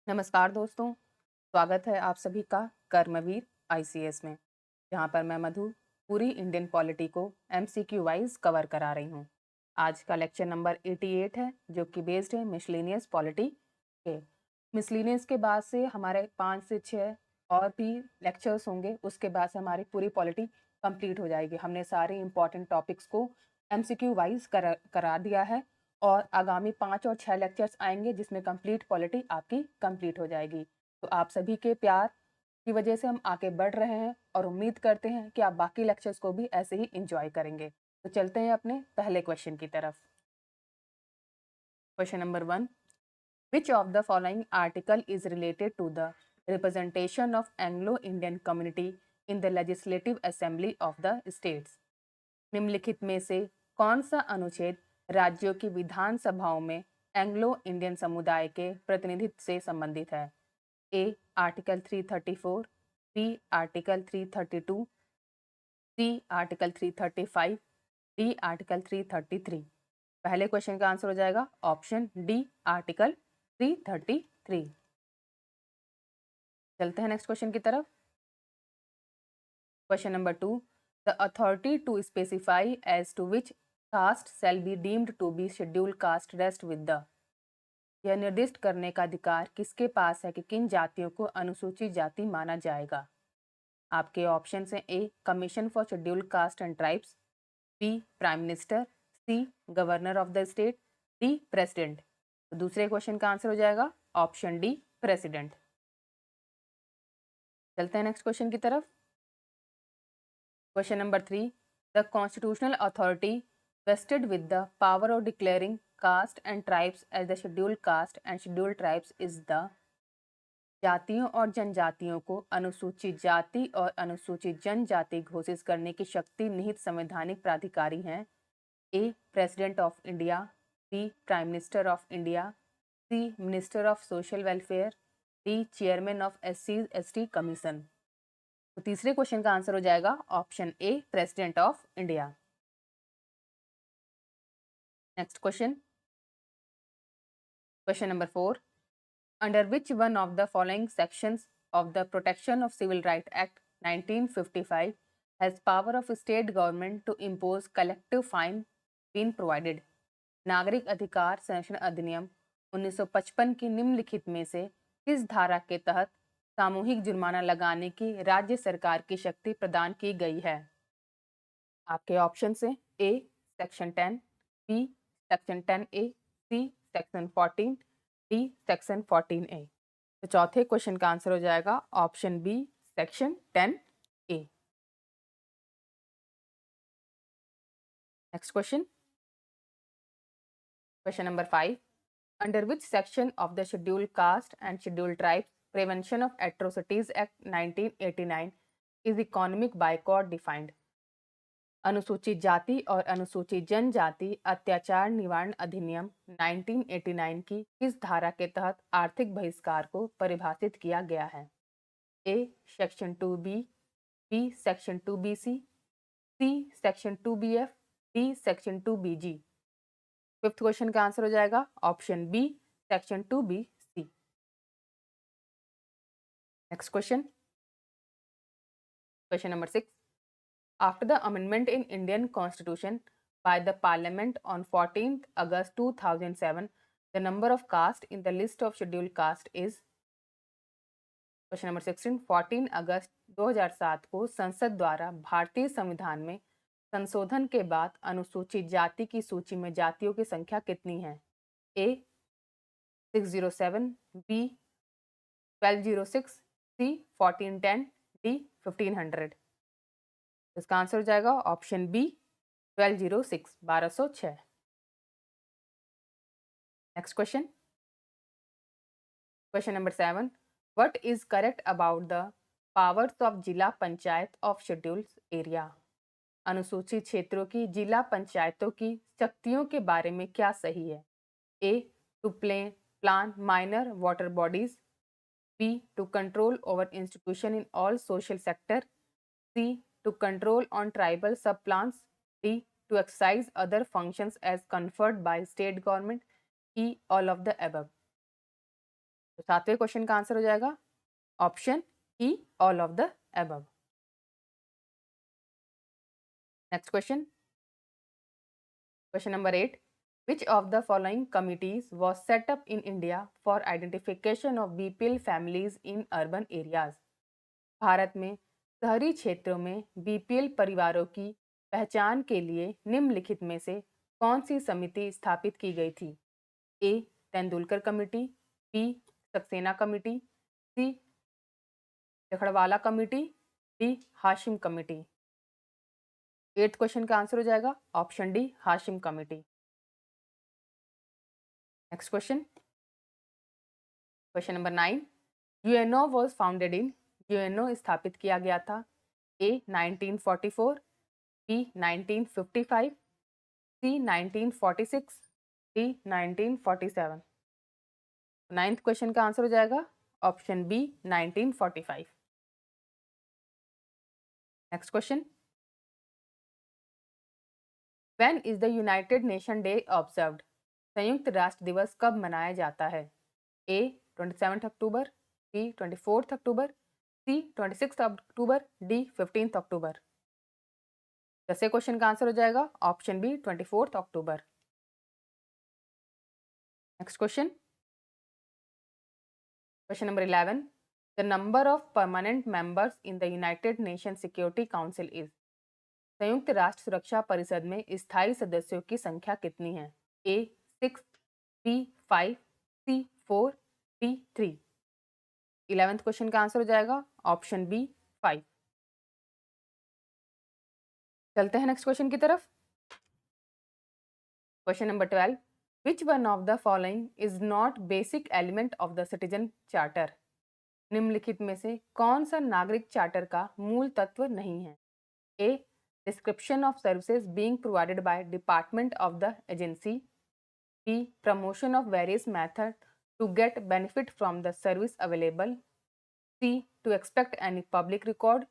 नमस्कार दोस्तों, स्वागत है आप सभी का कर्मवीर आईसीएस में, जहां पर मैं मधु पूरी इंडियन पॉलिटी को एमसीक्यू वाइज कवर करा रही हूं। आज का लेक्चर नंबर 88 है, जो कि बेस्ड है मिसलेनियस पॉलिटी के। मिसलेनियस के बाद से हमारे 5 से 6 और भी लेक्चर्स होंगे, उसके बाद से हमारी पूरी पॉलिटी कंप्लीट हो जाएगी। हमने सारे इंपॉर्टेंट टॉपिक्स को एमसीक्यू वाइज करा दिया है और आगामी 5 और 6 लेक्चर्स आएंगे, जिसमें कंप्लीट पॉलिटी आपकी कंप्लीट हो जाएगी। तो आप सभी के प्यार की वजह से हम आगे बढ़ रहे हैं और उम्मीद करते हैं कि आप बाकी लेक्चर्स को भी ऐसे ही इंजॉय करेंगे। तो चलते हैं अपने पहले क्वेश्चन की तरफ। Question number 1, which of the following article is related to the representation of Anglo Indian community in the legislative assembly of the states? निम्नलिखित में से कौन सा अनुच्छेद राज्यों की विधानसभाओं में एंग्लो इंडियन समुदाय के प्रतिनिधित्व से संबंधित है? A article 334, B article 332, C article 335, D article 333। पहले क्वेश्चन का आंसर हो जाएगा ऑप्शन डी आर्टिकल 333। चलते हैं नेक्स्ट क्वेश्चन की तरफ। Question number 2, the authority to specify as to which caste shall be deemed to be schedule caste rest with the. यह निर्दिष्ट करने का अधिकार किसके पास है कि किन जातियों को अनुसूचित जाति माना जाएगा? आपके ऑप्शन हैं A commission for schedule caste and tribes, B prime minister, C governor of the state, D president. तो दूसरे क्वेश्चन का आंसर हो जाएगा ऑप्शन डी प्रेसिडेंट। चलते हैं नेक्स्ट क्वेश्चन की तरफ। Question number 3, the constitutional authority vested with the power of declaring caste and tribes as the scheduled caste and scheduled tribes is the। जातियों और जनजातियों को अनुसूचित जाति और अनुसूचित जनजाति घोषित करने की शक्ति निहित संवैधानिक प्राधिकारी हैं? A president of India, B prime minister of India, C minister of social welfare, D chairman of SC/ST commission. तो तीसरे क्वेश्चन का आंसर हो जाएगा option A president of India. Next question, question number 4, under which one of the following sections of the Protection of Civil Rights Act 1955 has power of state government to impose collective fine been provided? नागरिक अधिकार संरक्षण अधिनियम 1955 की निम्नलिखित में से किस धारा के तहत सामूहिक जुर्माना लगाने की राज्य सरकार की शक्ति प्रदान की गई है? आपके ऑप्शन से A section 10, B section 10A, C section 14, D section 14A। तो चौथे क्वेश्चन का आंसर हो जाएगा option B section 10A। Next question, question number 5, under which section of the scheduled caste and scheduled tribes prevention of atrocities act 1989 is economic boycott defined? अनुसूचित जाति और अनुसूचित जनजाति अत्याचार निवारण अधिनियम 1989 की किस धारा के तहत आर्थिक बहिष्कार को परिभाषित किया गया है? A section 2B, B section 2BC, C section 2BF, D section 2BG। Fifth question का आंसर हो जाएगा option B section 2BC। Next question, question number 6, after the amendment in Indian Constitution by the Parliament on 14th August 2007, the number of caste in the list of scheduled caste is। Question number 16, 14 अगस्त 2007 को संसद द्वारा भारतीय संविधान में संशोधन के बाद अनुसूचित जाति की सूची में जातियों की संख्या कितनी है? A 607, B 1206, C 1410, D 1500। इसका आंसर हो जाएगा option B 1206, 1206। Next question, question number 7, what is correct about the powers of zila panchayat of scheduled area? अनुसूचित क्षेत्रों की जिला पंचायतों की शक्तियों के बारे में क्या सही है? A to plan minor water bodies, B to control over institution in all social sector, C to control on tribal subplants, D to exercise other functions as conferred by state government, E all of the above। तो सातवें question का answer हो जाएगा option E, all of the above. Next question, question number 8, which of the following committees was set up in India for identification of BPL families in urban areas? Bharat में शहरी क्षेत्रों में BPL परिवारों की पहचान के लिए निम्नलिखित में से कौन सी समिति स्थापित की गई थी? A, Tendulkar committee, B, Saxena committee, C, Lakdawala committee, D, Hashim committee. 8th question का आंसर हो जाएगा option D, Hashim committee. Next question, question number 9, UNO was founded in, UNO स्थापित किया गया था A 1944, B 1955, C 1946, D 1947। 9th question का आंसर हो जाएगा option B 1945। Next question, when is the United Nation Day observed? संयुक्त राष्ट्र दिवस कब मनाया जाता है? A 27 October, B 24 October, C 26 October, D 15 October. 10वें क्वेश्चन का आंसर हो जाएगा option B 24 October. Next question, question number 11, the number of permanent members in the United Nation Security Council is? संयुक्त राष्ट्र सुरक्षा परिषद में स्थायी सदस्यों की संख्या कितनी है? ए 6, बी 5, सी 4, डी 3। 11th क्वेश्चन का आंसर हो जाएगा ऑप्शन बी 5। चलते हैं नेक्स्ट क्वेश्चन की तरफ। Question number 12, which one of the following is not basic element of the citizen charter? निम्नलिखित में से कौन सा नागरिक चार्टर का मूल तत्व नहीं है? A, description of services being provided by department of the agency, B, promotion of various method to get benefit from the service available, C, to expect any public record,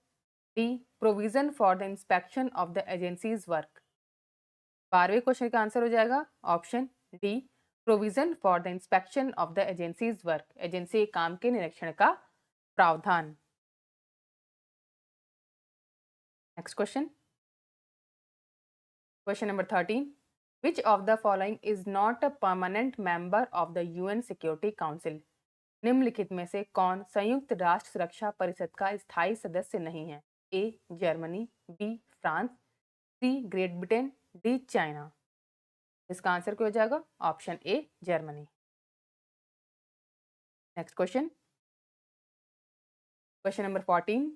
D, provision for the inspection of the agency's work. 12वें question का answer हो जाएगा option D, provision for the inspection of the agency's work, agency के काम के निरीक्षण का प्रावधान। Next question, question number 13, which of the following is not a permanent member of the UN security council? निम्नलिखित में से कौन संयुक्त राष्ट्र सुरक्षा परिषद का स्थायी सदस्य नहीं है? ए, जर्मनी, बी, फ्रांस, सी, ग्रेट ब्रिटेन, डी, चाइना। इसका आंसर क्या हो जाएगा option A, Germany. Next question, question number 14,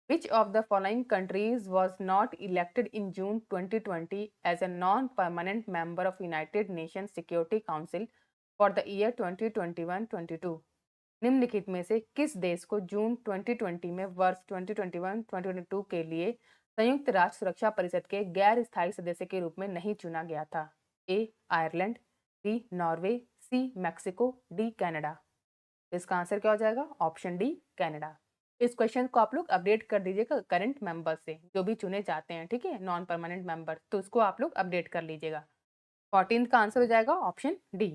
which of the following countries was not elected in June 2020 as a non-permanent member of United Nations Security Council for the year 2021-22? निम्नलिखित में से किस देश को जून 2020 में वर्ष 2021-2022 के लिए संयुक्त राष्ट्र सुरक्षा परिषद के गैर स्थायी सदस्य के रूप में नहीं चुना गया था? ए, आयरलैंड, बी, नॉर्वे, सी, मैक्सिको, डी, कनाडा। इसका आंसर क्या हो जाएगा ऑप्शन डी, कनाडा। इस क्वेश्चन को आप लोग अपडेट कर दीजिएगा करंट मेंबर से, जो भी चुने जाते हैं, ठीक है, नॉन परमानेंट मेंबर, तो उसको आप लोग अपडेट कर लीजिएगा। 14th का आंसर हो जाएगा option D.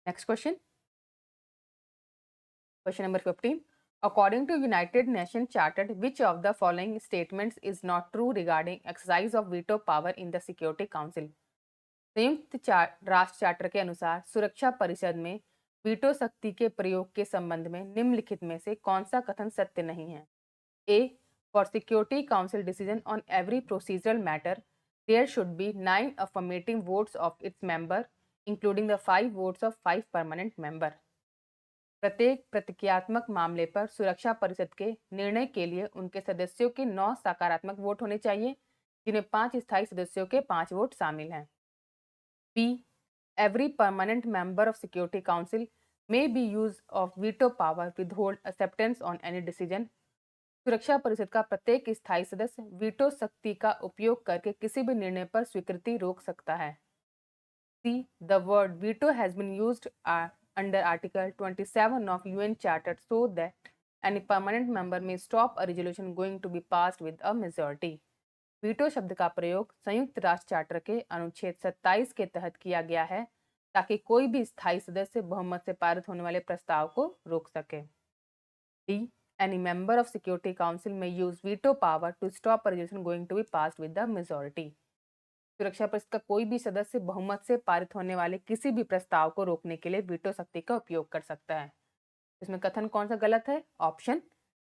Next question, question number 15, according to United Nation charter which of the following statements is not true regarding exercise of veto power in the security council? संयुक्त राष्ट्र charter के अनुसार सुरक्षा परिषद में वीटो शक्ति के प्रयोग के संबंध में निम्नलिखित में से कौन सा कथन सत्य नहीं है? A, for security council decision on every procedural matter there should be 9 affirmative votes of its member including the 5 votes of 5 permanent member. प्रत्येक प्रतिक्रियात्मक मामले पर सुरक्षा परिषद के निर्णय के लिए उनके सदस्यों के 9 सकारात्मक वोट होने चाहिए, जिन्हें 5 स्थायी सदस्यों के 5 वोट शामिल हैं। B, every permanent member of Security Council may be use of veto power withhold acceptance on any decision. सुरक्षा परिषद का प्रत्येक स्थायी सदस्य वीटो शक्ति का उपयोग करके किसी भी निर्णय पर स्वीकृति रोक सकता है। C, the word veto has been used under Article 27 of UN Charter so that any permanent member may stop a resolution going to be passed with a majority. Veto शब्द का प्रयोग संयुक्त राष्ट्र चार्टर के अनुच्छेद 27 के तहत किया गया है, ताकि कोई भी स्थायी सदस्य बहुमत से पारित होने वाले प्रस्ताव को रोक सके। D, any member of Security Council may use veto power to stop a resolution going to be passed with the majority. सुरक्षा परिषद का कोई भी सदस्य बहुमत से पारित होने वाले किसी भी प्रस्ताव को रोकने के लिए वीटो शक्ति का उपयोग कर सकता है। इसमें कथन कौन सा गलत है? Option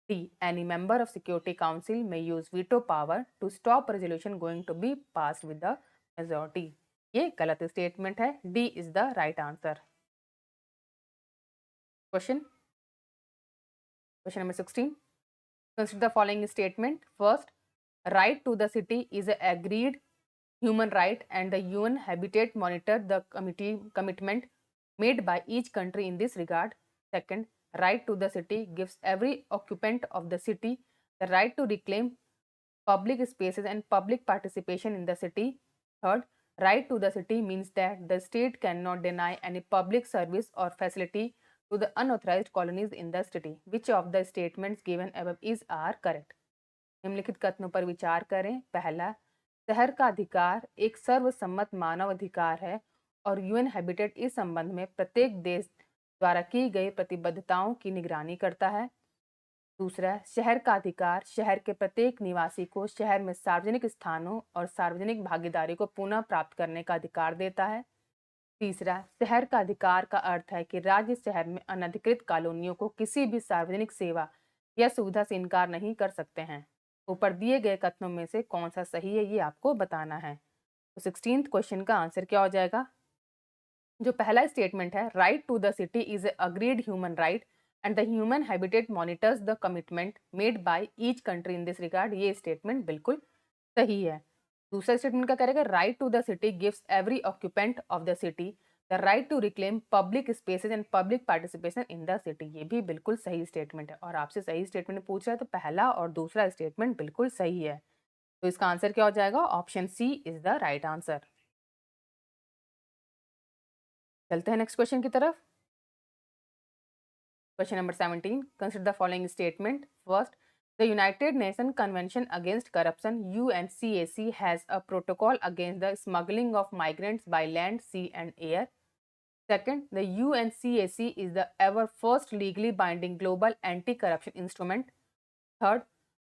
D, any member of security council may use veto power to stop resolution going to be passed with the majority. ये गलत स्टेटमेंट है। D is the right answer. Question number 16. Consider the following statement. First, right to the city is a agreed human right and the UN Habitat monitor the commitment made by each country in this regard. Second, right to the city gives every occupant of the city the right to reclaim public spaces and public participation in the city. Third, right to the city means that the state cannot deny any public service or facility to the unauthorized colonies in the city. Which of the statements given above is are correct? निम्नलिखित कथनों पर विचार करें। पहला, शहर का अधिकार एक सर्वसम्मत मानव अधिकार है और यूएन हैबिटेट इस संबंध में प्रत्येक देश द्वारा की गई प्रतिबद्धताओं की निगरानी करता है। दूसरा, शहर का अधिकार शहर के प्रत्येक निवासी को शहर में सार्वजनिक स्थानों और सार्वजनिक भागीदारी को पुनः प्राप्त करने का अधिकार देता है। तीसरा, शहर का अधिकार का अर्थ है कि राज्य शहर में अनधिकृत कॉलोनियों को किसी भी सार्वजनिक सेवा या सुविधा से इनकार नहीं कर सकते हैं। ऊपर दिए गए कथनों में से कौन सा सही है ये आपको बताना है। तो 16th क्वेश्चन का आंसर क्या हो जाएगा? जो पहला स्टेटमेंट है, right to the city is a agreed human right and the human habitat monitors the commitment made by each country in this regard, ये स्टेटमेंट बिल्कुल सही है। दूसरा स्टेटमेंट क्या करेगा? Right to the city gives every occupant of the city the right to reclaim public spaces and public participation in the city, ये भी बिल्कुल सही स्टेटमेंट है। और आपसे सही स्टेटमेंट पूछ रहा है तो पहला और दूसरा स्टेटमेंट बिल्कुल सही है। तो इसका आंसर क्या हो जाएगा? Option C is the right answer. चलते हैं नेक्स्ट क्वेश्चन की तरफ। Question number 17. Consider the following statement. First, the United Nations Convention Against Corruption (UNCAC) has a protocol against the smuggling of migrants by land, sea, and air. Second, the UNCAC is the ever first legally binding global anti-corruption instrument. Third,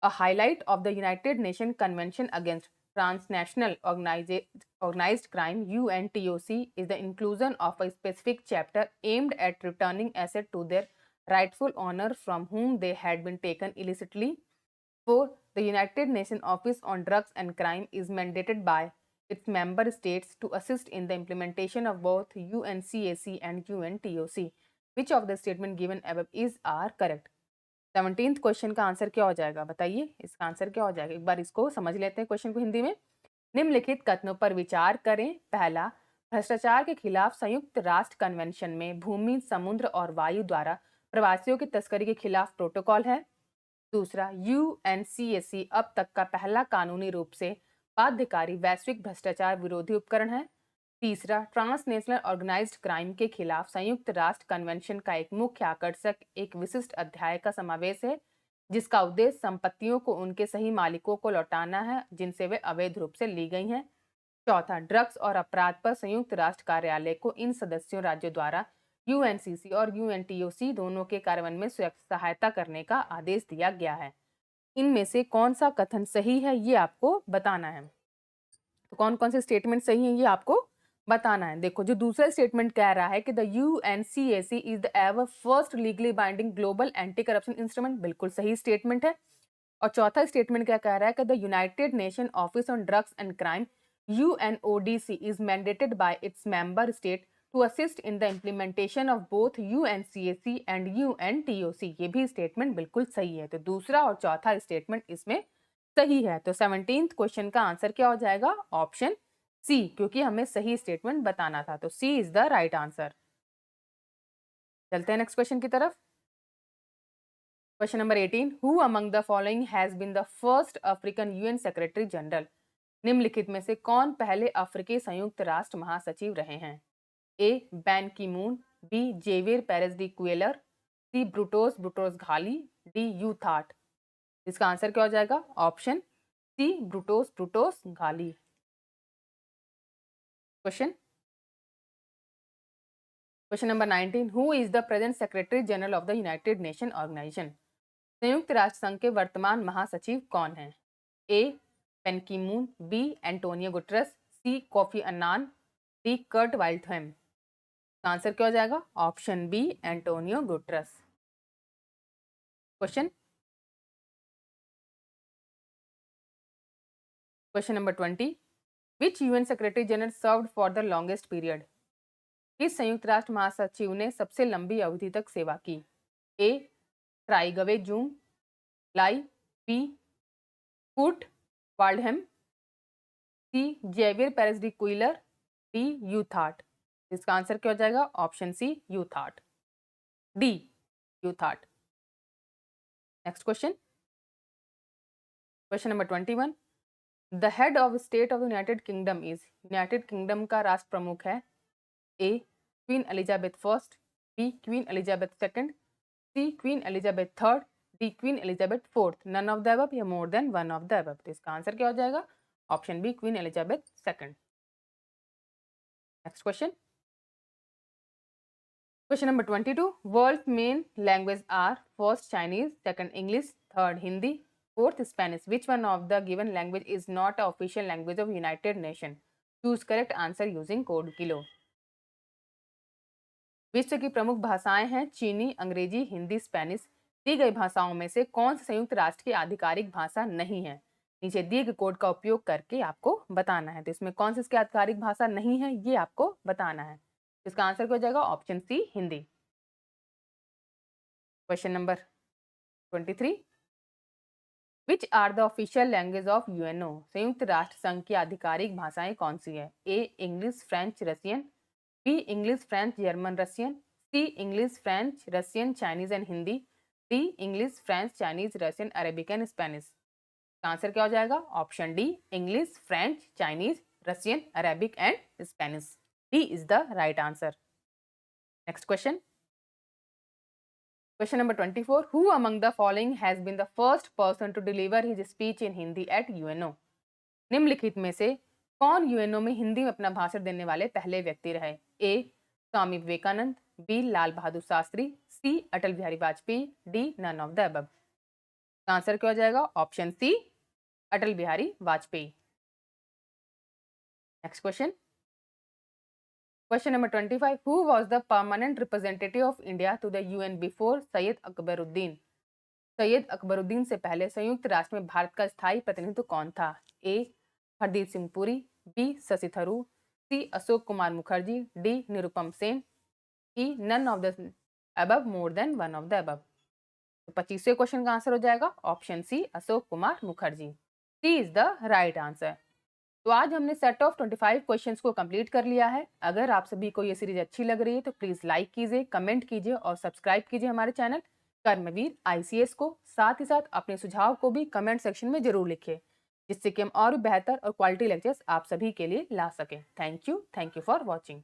a highlight of the United Nations Convention Against Transnational Organized Crime (UNTOC) is the inclusion of a specific chapter aimed at returning assets to their rightful owner from whom they had been taken illicitly. 4. The United Nations Office on Drugs and Crime is mandated by its member states to assist in the implementation of both UNCAC and UNTOC. Which of the statement given above is are correct? 17th question का answer क्या हो जाएगा? बताइए इसका answer क्या हो जाएगा? एक बार इसको समझ लेते हैं क्वेश्चन को हिंदी में। निम्नलिखित कथनों पर विचार करें। पहला, भ्रष्टाचार के खिलाफ संयुक्त राष्ट्र कन्वेंशन में भूमि, समुद्र और वायु द्वारा प्रवासियों की तस्करी के खिलाफ प्रोटोकॉल है। दूसरा, यूएनसीएसी अब तक का पहला कानूनी रूप से बाध्यकारी वैश्विक भ्रष्टाचार विरोधी उपकरण है। तीसरा, ट्रांसनेशनल ऑर्गेनाइज्ड क्राइम के खिलाफ संयुक्त राष्ट्र कन्वेंशन का एक मुख्य आकर्षक एक विशिष्ट अध्याय का समावेश है जिसका उद्देश्य संपत्तियों को उनके सही मालिकों को लौटाना है जिनसे वे अवैध रूप से ली गई हैं। चौथा, ड्रग्स और अपराध पर संयुक्त राष्ट्र कार्यालय को इन सदस्यों राज्यों द्वारा यूएनसीसी और यूएनटीओसी दोनों के कार्यान्वयन में सहायता करने का आदेश दिया गया है। इनमें से कौन सा कथन सही है ये आपको बताना है। तो कौन कौन से स्टेटमेंट सही हैं ये आपको बताना है। देखो, जो दूसरा स्टेटमेंट कह रहा है कि the UNCAC is the ever first legally binding global anti corruption instrument, बिल्कुल सही स्टेटमेंट है। और चौथा स्टेटमेंट क्या कह रहा है कि the United nation office on drugs and crime UNODC is mandated by its member state to assist in the implementation of both UNCAC and UNTOC, ये भी स्टेटमेंट बिल्कुल सही है। तो दूसरा और चौथा स्टेटमेंट इसमें सही है। तो 17th क्वेश्चन का आंसर क्या हो जाएगा? ऑप्शन सी, क्योंकि हमें सही स्टेटमेंट बताना था। तो C is the right answer. चलते हैं नेक्स्ट क्वेश्चन की तरफ। Question number 18. Who among the following has been the first African UN secretary general? निम्नलिखित में से कौन पहले अफ्रीकी संयुक्त राष्ट्र महासचिव रहे हैं? A, Ban Ki Moon, B, Javier Perez de Cuellar, C, Boutros Boutros Ghali, D, U थाट। इसका आंसर क्या हो जाएगा? Option C, Boutros Boutros Ghali. Question question number 19, who is the present secretary general of the United Nation Organization? संयुक्त राष्ट्र संघ के वर्तमान महासचिव कौन हैं? A Ban Ki Moon, B Antonio Guterres, C Kofi Annan, D Kurt Waldheim. Answer क्या हो जाएगा? Option B Antonio Guterres. Question number 20, which UN secretary general served for the longest period? किस संयुक्त राष्ट्र महासचिव ने सबसे लंबी अवधि तक सेवा की? ए ट्राइगवे zoom, Lie, B Kurt Waldheim, C Javier Perez de Cuellar, D U Thant. इसका आंसर क्या हो जाएगा? Option C U Thant, D U Thant. Next question number 21, the head of state of United Kingdom is? United Kingdom का राष्ट्र प्रमुख है A queen Elizabeth first, B queen Elizabeth second, C queen Elizabeth third, D queen Elizabeth fourth. None of the above या more than one of the above. तो इसका answer क्या हो जाएगा? Option B queen Elizabeth second. Next question number 22, world main language are? First Chinese, second English, third Hindi, fourth Spanish. Which one of the given language is not a official language of United Nation? Choose correct answer using code किलो। विश्व की प्रमुख भाषाएं हैं चीनी, अंग्रेजी, Hindi, Spanish. दी गई भाषाओं में से कौन सी संयुक्त राष्ट्र की आधिकारिक भाषा नहीं है? नीचे दिए गए कोड का उपयोग करके आपको बताना है। तो इसमें कौन सी इसकी आधिकारिक भाषा नहीं है, ये आपको बताना है। इसका आंसर क्या हो जाएगा? Option C Hindi. Question number 23, which are the official language of UNO? संयुक्त राष्ट्र संघ की आधिकारिक भाषाएं कौन सी है? A English, French, Russian, B English, French, German, Russian, C English, French, Russian, Chinese and Hindi, D English, French, Chinese, Russian, Arabic and Spanish. Answer क्या हो जाएगा? Option D English, French, Chinese, Russian, Arabic and Spanish. D is the right answer. Next question number 24, who among the following has been the first person to deliver his speech in Hindi at UNO? निम्नलिखित में से कौन UNO में हिंदी में अपना भाषण देने वाले पहले व्यक्ति रहे? A Swami Vivekananda, B Lal Bahadur Shastri, C Atal Bihari Vajpayee, D none of the above. Answer क्या हो जाएगा? Option C Atal Bihari Vajpayee. Next question number 25, who was the permanent representative of India to the UN before Syed Akbaruddin? Syed Akbaruddin से पहले संयुक्त राष्ट्र में भारत का स्थायी प्रतिनिधित्व कौन था? A Hardeep Singh Puri, B Shashi Tharoor, C Ashok Kumar Mukherjee, D Nirupam Sen, E none of the above, more than one of the above. तो 25वें क्वेश्चन का आंसर हो जाएगा option C Ashok Kumar Mukherjee. C is the right answer. तो आज हमने सेट ऑफ 25 क्वेश्चंस को कंप्लीट कर लिया है। अगर आप सभी को ये सीरीज अच्छी लग रही है तो प्लीज लाइक कीजिए, कमेंट कीजिए और सब्सक्राइब कीजिए हमारे चैनल कर्मवीर आईसीएस को। साथ ही साथ अपने सुझाव को भी कमेंट सेक्शन में जरूर लिखिए, जिससे कि हम और भी बेहतर और क्वालिटी लेक्चर्स आप सभी के लिए ला सकें। Thank you for watching.